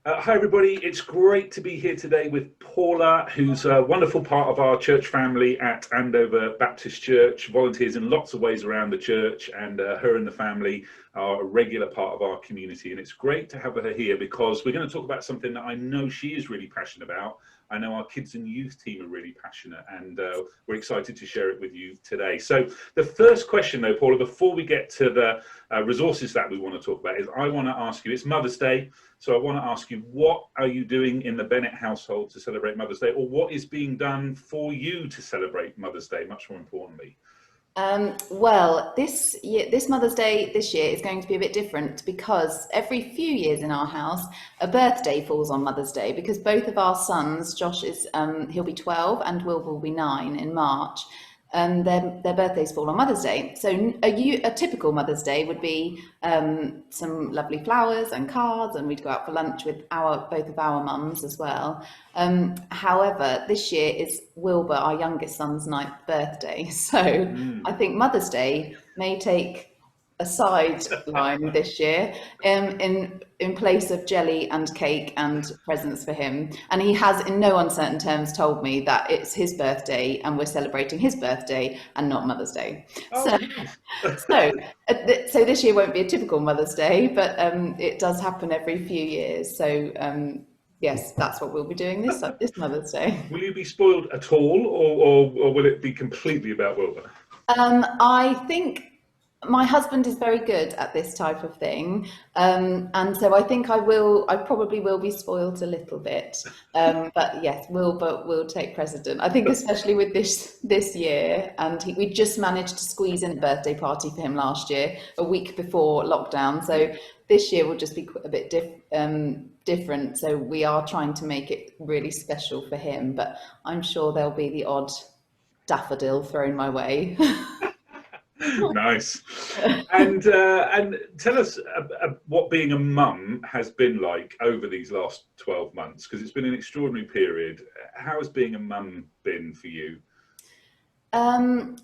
Hi everybody, it's great to be here today with Paula, who's a wonderful part of our church family at Andover Baptist Church, volunteers in lots of ways around the church, and her and the family are a regular part of our community. And it's great to have her here because we're going to talk about something that I know she is really passionate about. I know our kids and youth team are really passionate, and we're excited to share it with you today. So the first question though, Paula, before we get to the resources that we want to talk about, is I want to ask you, it's Mother's Day. So I want to ask you, what are you doing in the Bennett household to celebrate Mother's Day, or what is being done for you to celebrate Mother's Day, much more importantly? Well, this Mother's Day this year is going to be a bit different because every few years in our house, a birthday falls on Mother's Day because both of our sons, Josh is he'll be 12 and Will be 9 in March. Their birthdays fall on Mother's Day. So a typical Mother's Day would be some lovely flowers and cards, and we'd go out for lunch with both of our mums as well. However, this year is Wilbur, our youngest son's 9th birthday. So I Mm. think Mother's Day may take a sideline this year in place of jelly and cake and presents for him. And he has, in no uncertain terms, told me that it's his birthday and we're celebrating his birthday and not Mother's Day. Oh, So, nice. so this year won't be a typical Mother's Day, but it does happen every few years. So yes, that's what we'll be doing this Mother's Day. Will you be spoiled at all, or will it be completely about Wilbur? I think my husband is very good at this type of thing, and so I think I probably will be spoiled a little bit, but yes, will take precedent. I think especially with this year, and we just managed to squeeze in a birthday party for him last year, a week before lockdown. So this year will just be a bit different. So we are trying to make it really special for him, but I'm sure there'll be the odd daffodil thrown my way. Nice. And tell us what being a mum has been like over these last 12 months, because it's been an extraordinary period. How has being a mum been for you? Um,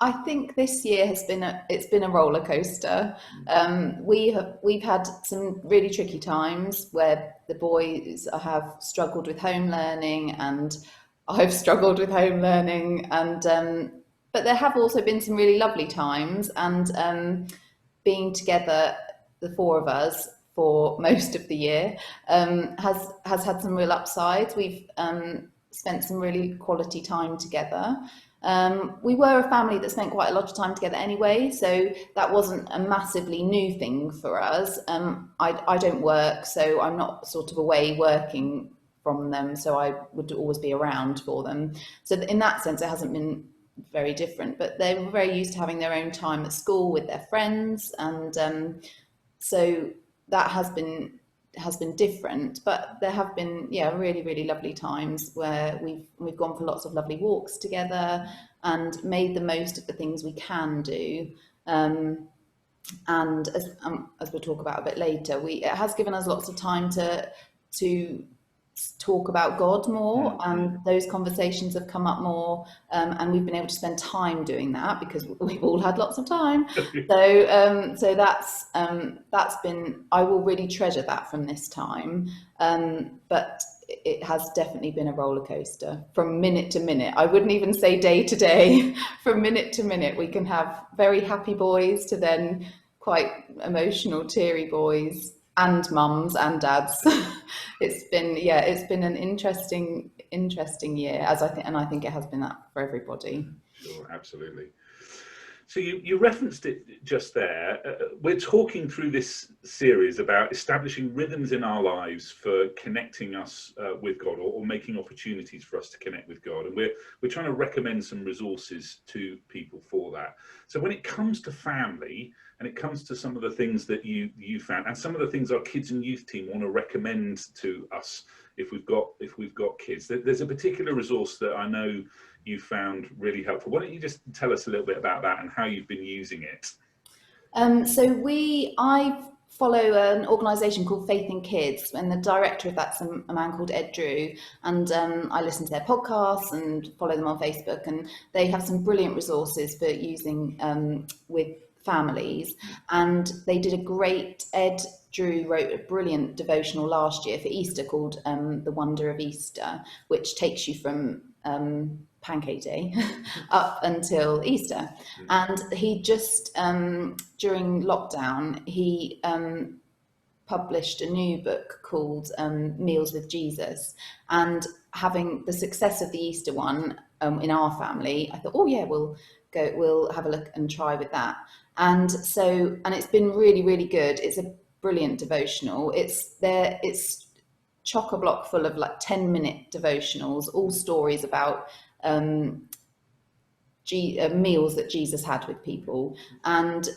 I think this year it's been a roller coaster. We've had some really tricky times where the boys have struggled with home learning, and I've struggled with home learning, and but there have also been some really lovely times, and being together, the four of us, for most of the year has had some real upsides. We've spent some really quality time together. We were a family that spent quite a lot of time together anyway, so that wasn't a massively new thing for us. I don't work, so I'm not sort of away working from them, so I would always be around for them. So in that sense, it hasn't been very different, but they were very used to having their own time at school with their friends, and so that has been different. But there have been, yeah, really lovely times where we've gone for lots of lovely walks together and made the most of the things we can do. And as we'll talk about a bit later, it has given us lots of time to talk about God more, Mm-hmm. and those conversations have come up more, and we've been able to spend time doing that because we've all had lots of time. So that's been, I will really treasure that from this time, but it has definitely been a roller coaster from minute to minute. I wouldn't even say day to day. From minute to minute, we can have very happy boys to then quite emotional, teary boys, and mums and dads. It's been an interesting year, as I think, and I think it has been that for everybody. Sure, absolutely. So you referenced it just there. We're talking through this series about establishing rhythms in our lives for connecting us with God, or making opportunities for us to connect with God. And we're trying to recommend some resources to people for that. So when it comes to family, and it comes to some of the things that you found, and some of the things our kids and youth team want to recommend to us if we've got kids, there's a particular resource that I know you found really helpful. Why don't you just tell us a little bit about that and how you've been using it? I follow an organisation called Faith in Kids, and the director of that's a man called Ed Drew. And I listen to their podcasts and follow them on Facebook, and they have some brilliant resources for using with families, and they did a great, Ed Drew wrote a brilliant devotional last year for Easter called The Wonder of Easter, which takes you from Pancake Day up until Easter. And he just, during lockdown, he published a new book called Meals with Jesus. And having the success of the Easter one in our family, I thought, oh yeah, we'll have a look and try with that. And it's been really, really good. It's a brilliant devotional. It's chock-a-block full of like 10-minute devotionals, all stories about meals that Jesus had with people, and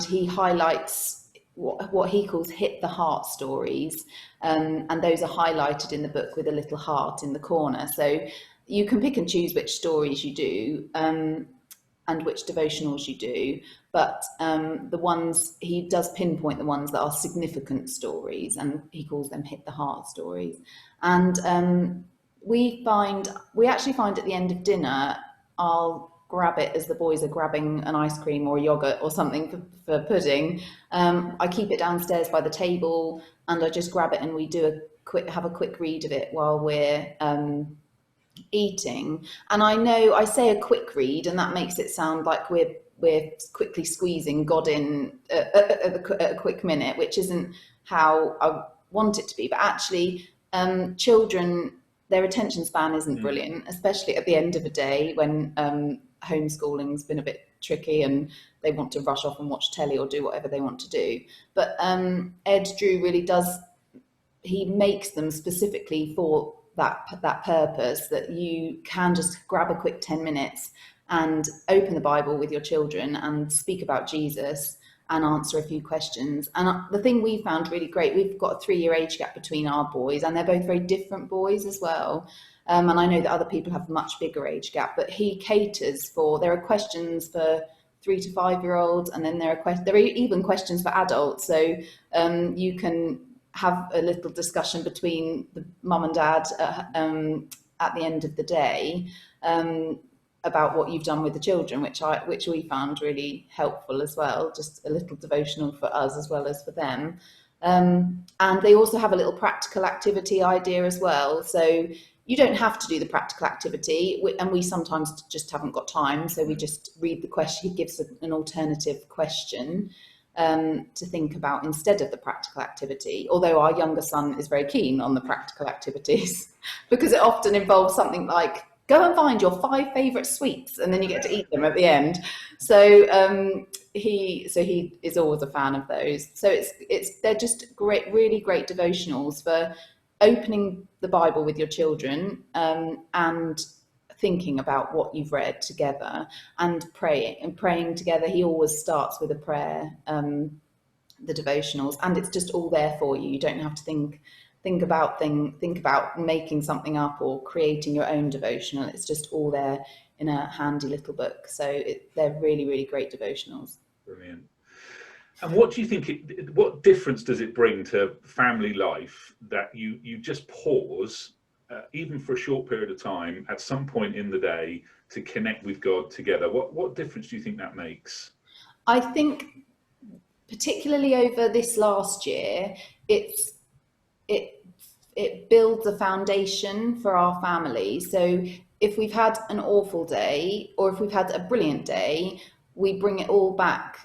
he highlights what he calls hit the heart stories, and those are highlighted in the book with a little heart in the corner. So you can pick and choose which stories you do and which devotionals you do, but the ones he does pinpoint the ones that are significant stories, and he calls them hit the heart stories. And we actually find at the end of dinner, I'll grab it as the boys are grabbing an ice cream or a yogurt or something for pudding. I keep it downstairs by the table, and I just grab it and we have a quick read of it while we're eating. And I know I say a quick read, and that makes it sound like we're quickly squeezing God in at a quick minute, which isn't how I want it to be. But actually, children, their attention span isn't brilliant, especially at the end of a day when homeschooling's been a bit tricky and they want to rush off and watch telly or do whatever they want to do. But Ed Drew really does, he makes them specifically for that purpose, that you can just grab a quick 10 minutes and open the Bible with your children and speak about Jesus and answer a few questions. And the thing we found really great, we've got a 3-year age gap between our boys, and they're both very different boys as well. And I know that other people have a much bigger age gap, but he caters there are questions for 3 to 5-year-olds, and then there are even questions for adults. So you can have a little discussion between the mum and dad at the end of the day about what you've done with the children, which we found really helpful as well, just a little devotional for us as well as for them. And they also have a little practical activity idea as well. So you don't have to do the practical activity, and we sometimes just haven't got time, so we just read the question. He gives an alternative question to think about instead of the practical activity, although our younger son is very keen on the practical activities because it often involves something like, go and find your 5 favourite sweets, and then you get to eat them at the end. So he is always a fan of those. So they're just great, really great devotionals for opening the Bible with your children and thinking about what you've read together and praying together. He always starts with a prayer, the devotionals, and it's just all there for you. You don't have to think about making something up or creating your own devotional. It's just all there in a handy little book. So they're really, really great devotionals. Brilliant. And what do you think, what difference does it bring to family life that you just pause, even for a short period of time, at some point in the day, to connect with God together? What difference do you think that makes? I think, particularly over this last year, it builds a foundation for our family. So if we've had an awful day or if we've had a brilliant day, we bring it all back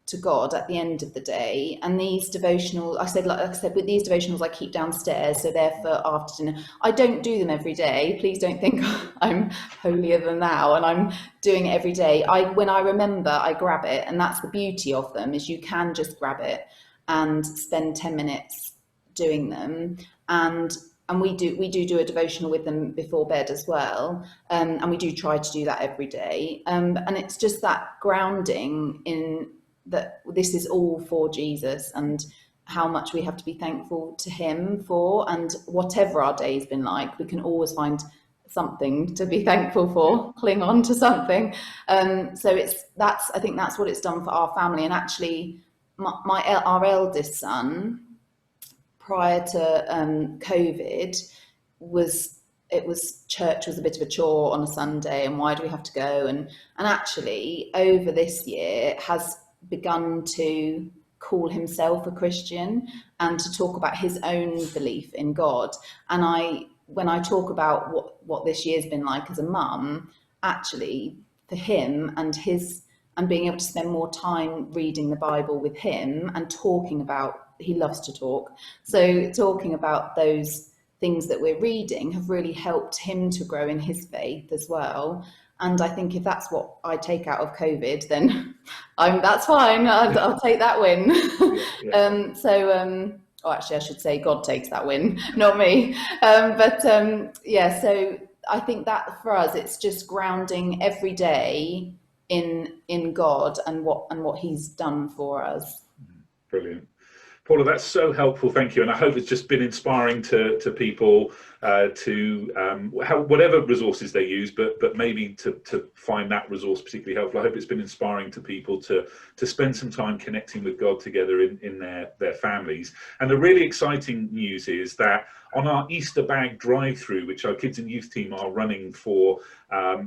to God at the end of the day. And these devotionals, like I said, with these devotionals I keep downstairs, so they're for after dinner. I don't do them every day. Please don't think I'm holier than thou and I'm doing it every day. When I remember, I grab it, and that's the beauty of them, is you can just grab it and spend 10 minutes doing them. And we do a devotional with them before bed as well, and we do try to do that every day. And it's just that grounding in that this is all for Jesus and how much we have to be thankful to him for, and whatever our day's been like, we can always find something to be thankful for, cling on to something. So I think that's what it's done for our family. And actually our eldest son, prior to COVID, was church was a bit of a chore on a Sunday, and why do we have to go? And actually, over this year, has begun to call himself a Christian and to talk about his own belief in God. And when I talk about what this year's been like as a mum, actually for him and being able to spend more time reading the Bible with him and talking about, he loves to talk, so talking about those things that we're reading have really helped him to grow in his faith as well. And I think if that's what I take out of COVID, then that's fine. I'll take that win. Yeah, yeah. Oh, actually, I should say God takes that win, not me. Yeah, so I think that for us, it's just grounding every day in God and what He's done for us. Brilliant. Paula, that's so helpful. Thank you. And I hope it's just been inspiring to people to whatever resources they use, but maybe to find that resource particularly helpful. I hope it's been inspiring to people to spend some time connecting with God together in their families. And the really exciting news is that on our Easter bag drive-through, which our kids and youth team are running for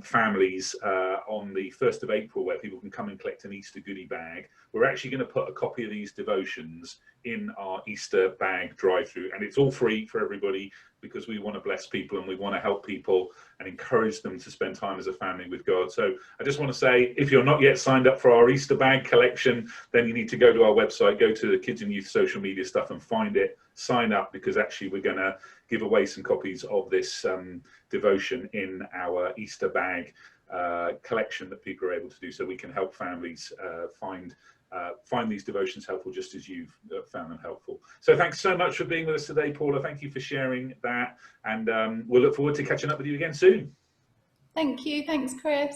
families on the 1st of April, where people can come and collect an Easter goodie bag, we're actually going to put a copy of these devotions in our Easter bag drive-through, and it's all free for everybody because we want to bless people and we want to help people and encourage them to spend time as a family with God. So I just want to say, if you're not yet signed up for our Easter bag collection, then you need to go to our website, go to the Kids and Youth social media stuff and find it, sign up, because actually we're going to give away some copies of this devotion in our Easter bag collection that people are able to do, so we can help families find these devotions helpful, just as you've found them helpful. So thanks so much for being with us today, Paula. Thank you for sharing that, and we'll look forward to catching up with you again soon. Thank you. Thanks, Chris.